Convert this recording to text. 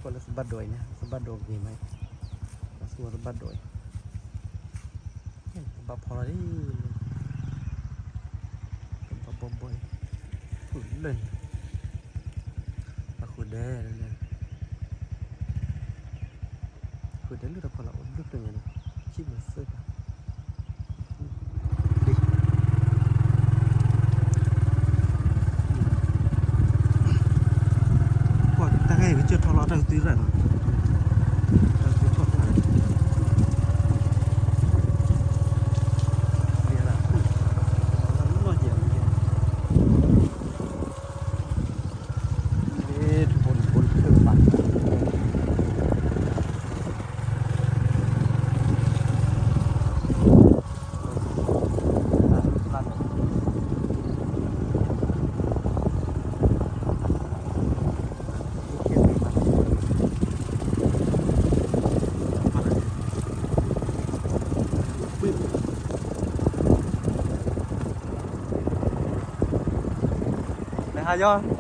คนละสบัดโดยนะสบัดโดยมีไหมส่วนสบัดโดยบับพอดีบับบ่อยฝุ่นเลยมาขุดได้แล้วเนี่ยขุดได้ลึกแต่พอเราลึกเลยเนี่ยคิดเหมือนเสื้อก่อนตั้งให้วิจิตรทอร์ตั้งตีรันตั้งตีทอดตั้งเดี๋ยวละเราล้อเหี่ยวนี่ทุกคนบนเครื่องปั่นฮะย่อ